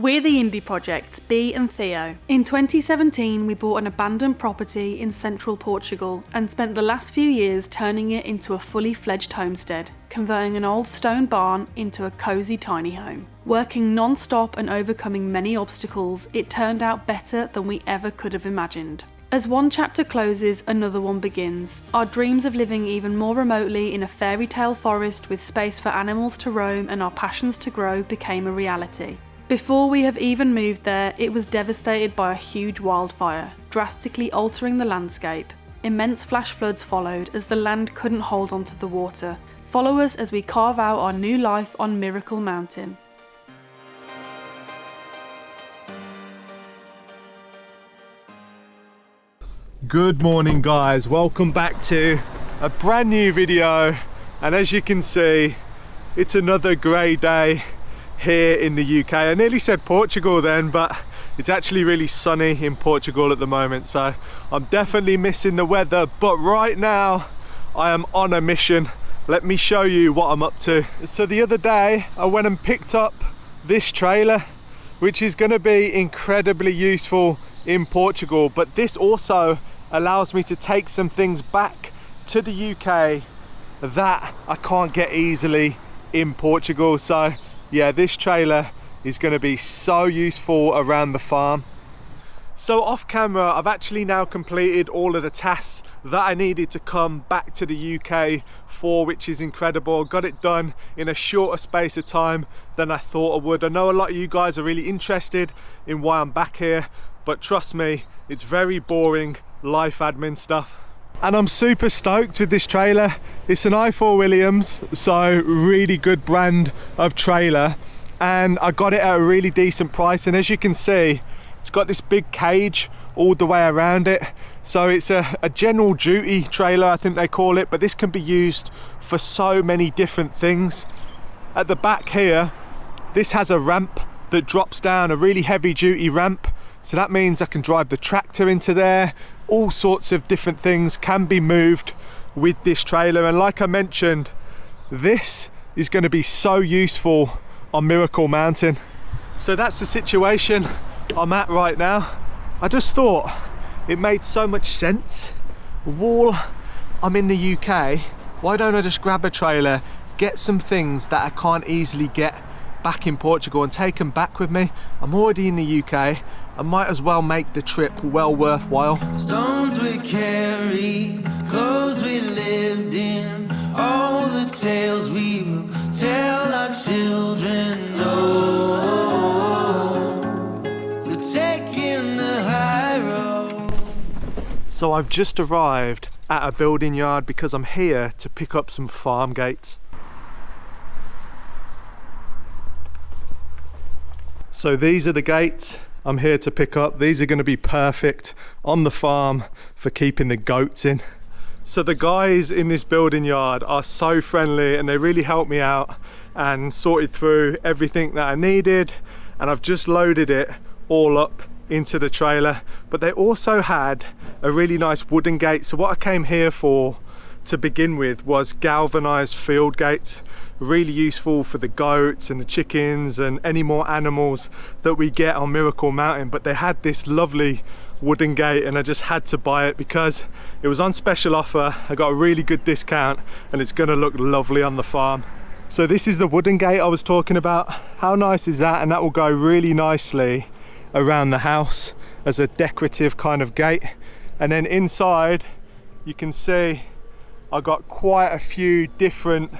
We're the Indie Projects, Bee and Theo. In 2017, we bought an abandoned property in Central Portugal and spent the last few years turning it into a fully fledged homestead, converting an old stone barn into a cosy tiny home. Working non-stop and overcoming many obstacles, it turned out better than we ever could have imagined. As one chapter closes, another one begins. Our dreams of living even more remotely in a fairy tale forest with space for animals to roam and our passions to grow became a reality. Before we have even moved there, it was devastated by a huge wildfire, drastically altering the landscape. Immense flash floods followed as the land couldn't hold onto the water. Follow us as we carve out our new life on Miracle Mountain. Good morning guys, welcome back to a brand new video, and as you can see, it's another grey day here in the UK. I nearly said Portugal then, but it's actually really sunny in Portugal at the moment, so I'm definitely missing the weather. But right now I am on a mission. Let me show you what I'm up to. So the other day I went and picked up this trailer, which is going to be incredibly useful in Portugal, but this also allows me to take some things back to the UK that I can't get easily in Portugal. So yeah, this trailer is going to be so useful around the farm. So off camera, I've actually now completed all of the tasks that I needed to come back to the UK for, which is incredible. Got it done in a shorter space of time than I thought I would. I know a lot of you guys are really interested in why I'm back here, but trust me, it's very boring life admin stuff. And I'm super stoked with this trailer. It's an i4 Williams, so really good brand of trailer, and I got it at a really decent price. And as you can see, it's got this big cage all the way around it, so it's a general duty trailer, I think they call it, but this can be used for so many different things. At the back here, this has a ramp that drops down, a really heavy duty ramp, so that means I can drive the tractor into there. All sorts of different things can be moved with this trailer, and like I mentioned, this is going to be so useful on Miracle Mountain. So that's the situation I'm at right now. I just thought it made so much sense. While I'm in the UK, why don't I just grab a trailer, get some things that I can't easily get back in Portugal and take them back with me. I'm already in the UK, I might as well make the trip well worthwhile. Stones we carry, clothes we lived in, all the tales we will tell our children. No, we're taking the high road. So I've just arrived at a building yard because I'm here to pick up some farm gates. So these are the gates I'm here to pick up. These are going to be perfect on the farm for keeping the goats in. So the guys in this building yard are so friendly, and they really helped me out and sorted through everything that I needed, and I've just loaded it all up into the trailer. But they also had a really nice wooden gate. So what I came here for to begin with was galvanized field gates, really useful for the goats and the chickens and any more animals that we get on Miracle Mountain. But they had this lovely wooden gate, and I just had to buy it because it was on special offer. I got a really good discount, and it's going to look lovely on the farm. So this is the wooden gate I was talking about. How nice is that? And that will go really nicely around the house as a decorative kind of gate. And then inside you can see I got quite a few different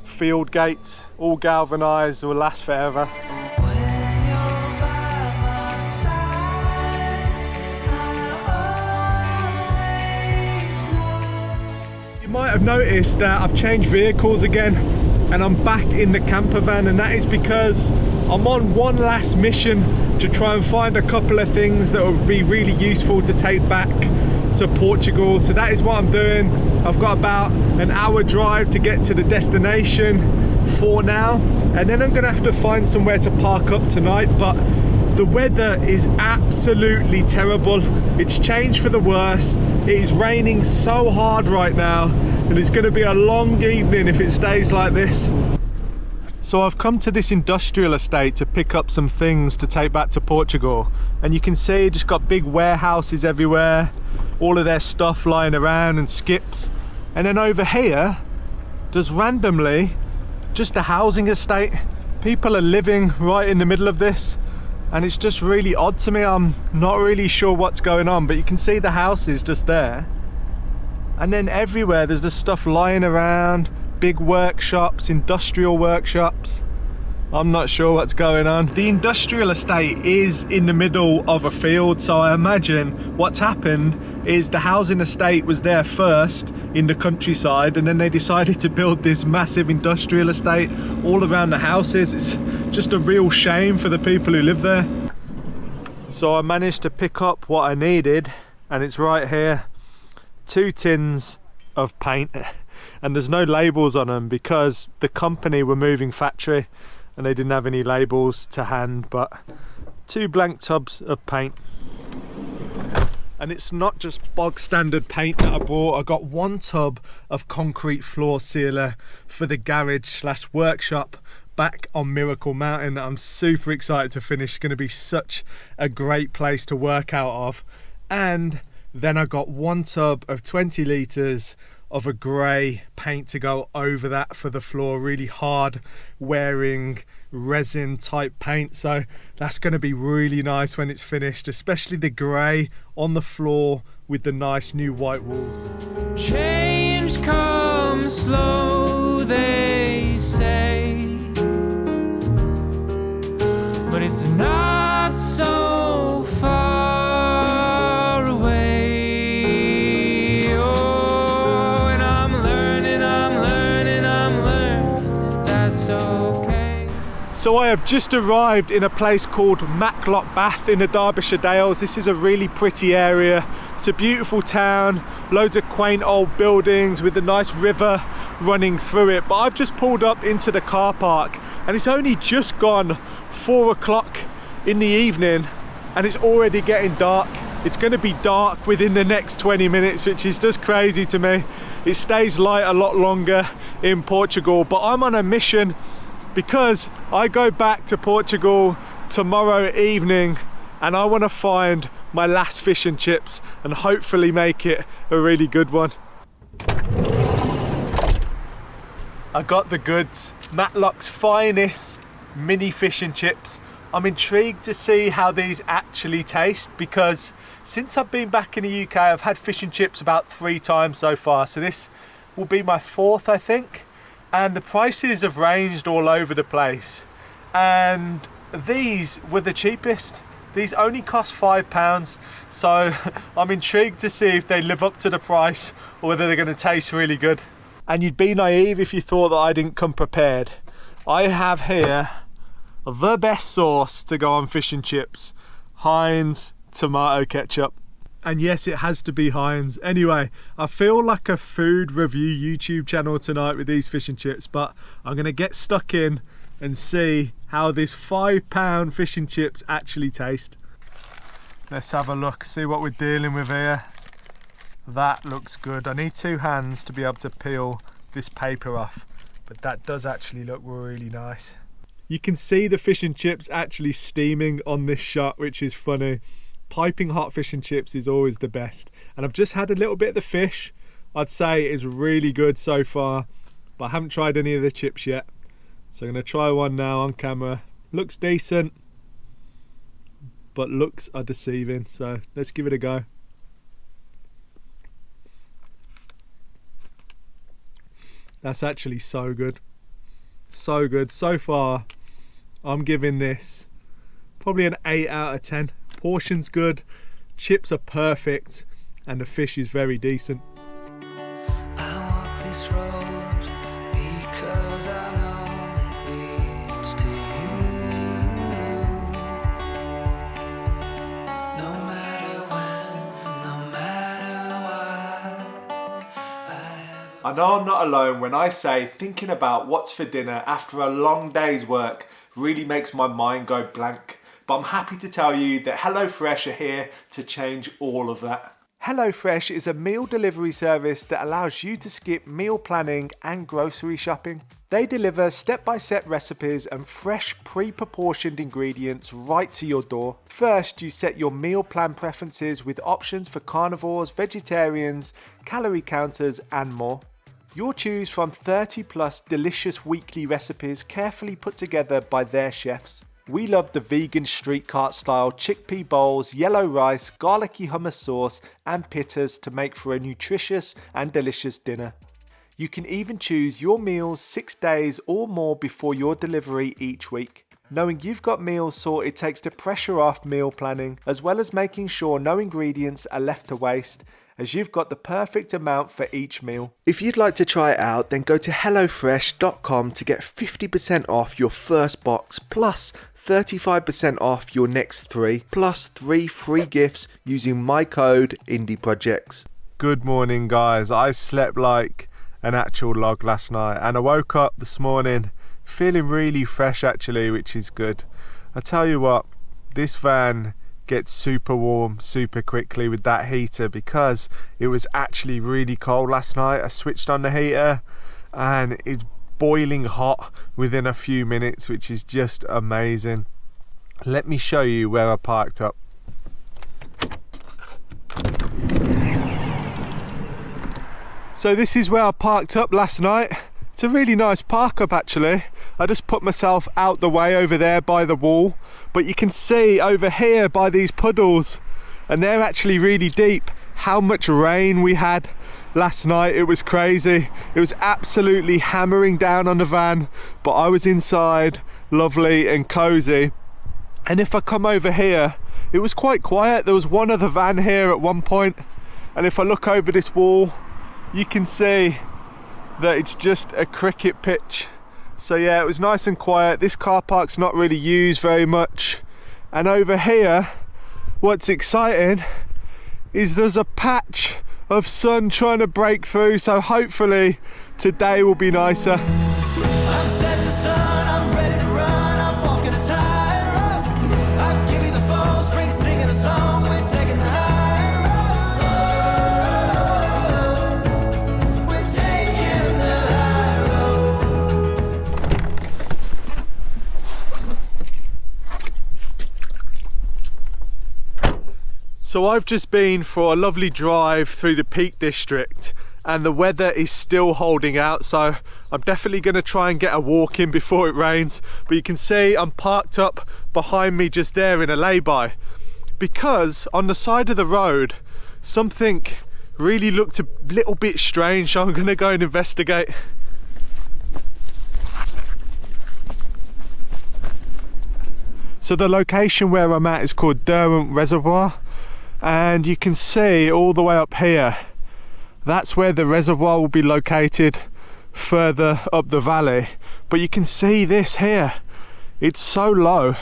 field gates, all galvanized, will last forever. You might have noticed that I've changed vehicles again, and I'm back in the camper van, and that is because I'm on one last mission to try and find a couple of things that would be really useful to take back to Portugal. So that is what I'm doing. I've got about an hour drive to get to the destination for now, and then I'm gonna have to find somewhere to park up tonight. But the weather is absolutely terrible. It's changed for the worst. It is raining so hard right now, and it's gonna be a long evening if it stays like this. So I've come to this industrial estate to pick up some things to take back to Portugal, and you can see just got big warehouses everywhere, all of their stuff lying around and skips. And then over here there's randomly just a housing estate. People are living right in the middle of this, and it's just really odd to me. I'm not really sure what's going on, but you can see the houses just there, and then everywhere there's just stuff lying around. Big workshops, industrial workshops. I'm not sure what's going on. The industrial estate is in the middle of a field, so I imagine what's happened is the housing estate was there first in the countryside, and then they decided to build this massive industrial estate all around the houses. It's just a real shame for the people who live there. So I managed to pick up what I needed, and it's right here. 2 tins of paint. And there's no labels on them because the company were moving factory and they didn't have any labels to hand, but 2 blank tubs of paint. And it's not just bog standard paint that I bought. I got 1 tub of concrete floor sealer for the garage / workshop back on Miracle Mountain that I'm super excited to finish. It's going to be such a great place to work out of. And then I got 1 tub of 20 litres of a grey paint to go over that for the floor, really hard wearing resin type paint. So that's going to be really nice when it's finished, especially the grey on the floor with the nice new white walls. Change comes slow, they say, but it's not so far away. So I have just arrived in a place called Matlock Bath in the Derbyshire Dales. This is a really pretty area. It's a beautiful town, loads of quaint old buildings with a nice river running through it. But I've just pulled up into the car park and it's only just gone 4 o'clock in the evening and it's already getting dark. It's going to be dark within the next 20 minutes, which is just crazy to me. It stays light a lot longer in Portugal, but I'm on a mission because I go back to Portugal tomorrow evening and I want to find my last fish and chips and hopefully make it a really good one. I got the goods, Matlock's finest mini fish and chips. I'm intrigued to see how these actually taste because since I've been back in the UK, I've had fish and chips about 3 times so far. So this will be my 4th, I think. And the prices have ranged all over the place. And these were the cheapest. These only cost £5. So I'm intrigued to see if they live up to the price or whether they're going to taste really good. And you'd be naive if you thought that I didn't come prepared. I have here the best sauce to go on fish and chips. Heinz tomato ketchup. And yes, it has to be Heinz. Anyway, I feel like a food review YouTube channel tonight with these fish and chips, but I'm going to get stuck in and see how this £5 fish and chips actually taste. Let's have a look, see what we're dealing with here. That looks good. I need 2 hands to be able to peel this paper off, but that does actually look really nice. You can see the fish and chips actually steaming on this shot, which is funny. Piping hot fish and chips is always the best. And I've just had a little bit of the fish. I'd say it's really good so far, but I haven't tried any of the chips yet. So I'm going to try one now on camera. Looks decent, but looks are deceiving. So let's give it a go. That's actually so good. So good. So far, I'm giving this probably an 8 out of 10. Portion's good, chips are perfect, and the fish is very decent. I walk this road because I know it leads to you. No matter when, no matter what. I know I'm not alone when I say thinking about what's for dinner after a long day's work really makes my mind go blank. But I'm happy to tell you that HelloFresh are here to change all of that. HelloFresh is a meal delivery service that allows you to skip meal planning and grocery shopping. They deliver step-by-step recipes and fresh pre-proportioned ingredients right to your door. First, you set your meal plan preferences with options for carnivores, vegetarians, calorie counters and more. You'll choose from 30 plus delicious weekly recipes carefully put together by their chefs. We love the vegan street cart style chickpea bowls, yellow rice, garlicky hummus sauce and pittas to make for a nutritious and delicious dinner. You can even choose your meals 6 days or more before your delivery each week. Knowing you've got meals sorted takes the pressure off meal planning, as well as making sure no ingredients are left to waste, as you've got the perfect amount for each meal. If you'd like to try it out, then go to hellofresh.com to get 50% off your first box, plus 35% off your next 3, plus 3 free gifts using my code IndieProjects. Good morning, guys. I slept like an actual log last night, and I woke up this morning feeling really fresh actually, which is good. I tell you what, this van gets super warm super quickly with that heater because it was actually really cold last night. I switched on the heater and it's boiling hot within a few minutes, which is just amazing. Let me show you where I parked up. So this is where I parked up last night. It's a really nice park up actually. I just put myself out the way over there by the wall, but you can see over here by these puddles, and they're actually really deep, how much rain we had last night. It was crazy. It was absolutely hammering down on the van, but I was inside, lovely and cozy. And if I come over here, it was quite quiet. There was one other van here at one point, and if I look over this wall, you can see that it's just a cricket pitch. So yeah, it was nice and quiet. This car park's not really used very much. And over here, what's exciting is there's a patch of sun trying to break through, so hopefully today will be nicer. I'm setting the sun, I'm ready to run, I'm walking a tightrope. I'll give you the full spring singing a song, we're taking the high road. We're taking the high road. So I've just been for a lovely drive through the Peak District, and the weather is still holding out, so I'm definitely going to try and get a walk in before it rains. But you can see I'm parked up behind me just there in a lay-by, because on the side of the road something really looked a little bit strange, so I'm going to go and investigate. So the location where I'm at is called Derwent Reservoir, and you can see all the way up here, that's where the reservoir will be located further up the valley. But you can see this here, it's so low,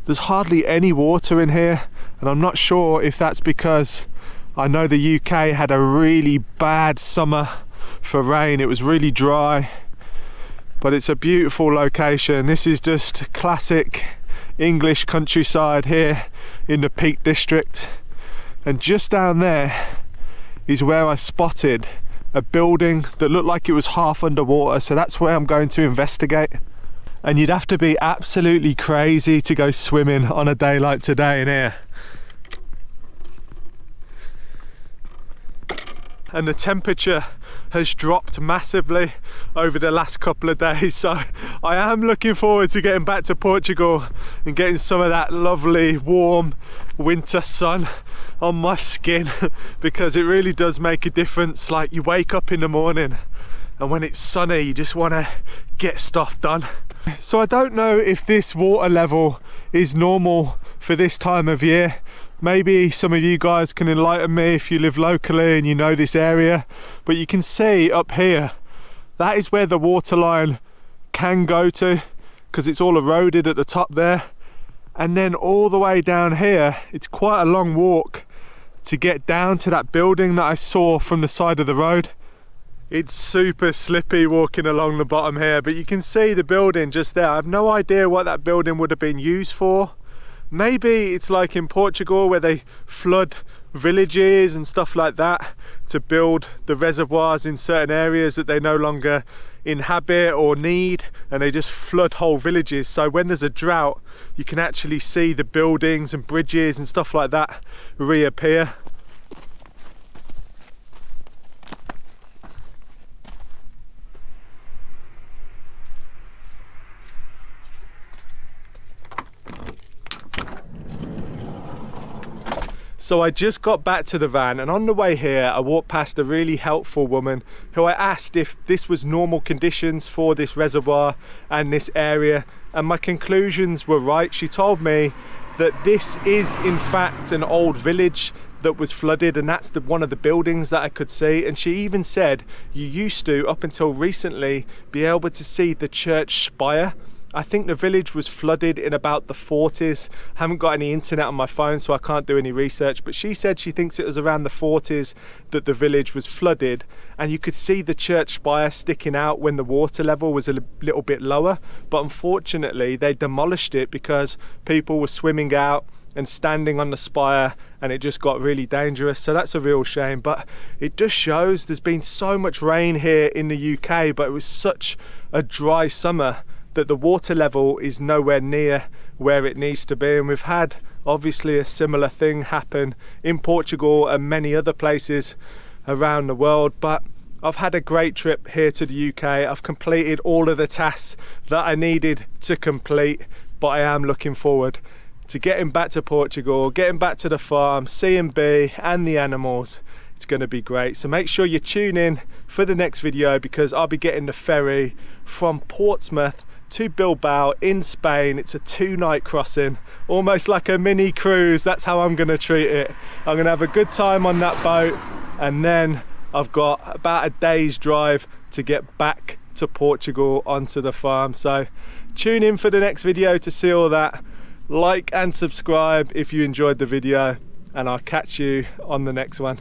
there's hardly any water in here, and I'm not sure if that's because I know the UK had a really bad summer for rain. It was really dry, but it's a beautiful location. This is just classic English countryside here in the Peak District. And just down there is where I spotted a building that looked like it was half underwater, so that's where I'm going to investigate. And you'd have to be absolutely crazy to go swimming on a day like today in here. And the temperature has dropped massively over the last couple of days, so I am looking forward to getting back to Portugal and getting some of that lovely warm winter sun on my skin because it really does make a difference. Like, you wake up in the morning and when it's sunny you just want to get stuff done. So I don't know if this water level is normal for this time of year. Maybe some of you guys can enlighten me if you live locally and you know this area, but you can see up here, that is where the water line can go to because it's all eroded at the top there. And then all the way down here, it's quite a long walk to get down to that building that I saw from the side of the road. It's super slippy walking along the bottom here, but you can see the building just there. I have no idea what that building would have been used for. Maybe it's like in Portugal where they flood villages and stuff like that to build the reservoirs in certain areas that they no longer inhabit or need, and they just flood whole villages. So when there's a drought, you can actually see the buildings and bridges and stuff like that reappear. So I just got back to the van, and on the way here I walked past a really helpful woman who I asked if this was normal conditions for this reservoir and this area, and my conclusions were right. She told me that this is in fact an old village that was flooded, and that's one of the buildings that I could see. And she even said you used to, up until recently, be able to see the church spire. I think the village was flooded in about the 40s. I haven't got any internet on my phone, so I can't do any research, but she said she thinks it was around the 40s that the village was flooded, and you could see the church spire sticking out when the water level was a little bit lower. But unfortunately they demolished it because people were swimming out and standing on the spire, and it just got really dangerous. So that's a real shame, but it just shows there's been so much rain here in the UK, but it was such a dry summer that the water level is nowhere near where it needs to be. And we've had obviously a similar thing happen in Portugal and many other places around the world. But I've had a great trip here to the UK. I've completed all of the tasks that I needed to complete, but I am looking forward to getting back to Portugal, getting back to the farm, seeing Bee and the animals. It's going to be great. So make sure you tune in for the next video, because I'll be getting the ferry from Portsmouth to Bilbao in Spain. It's a 2-night crossing, almost like a mini cruise. That's how I'm going to treat it. I'm going to have a good time on that boat, and then I've got about a day's drive to get back to Portugal onto the farm. So tune in for the next video to see all that. Like and subscribe if you enjoyed the video, and I'll catch you on the next one.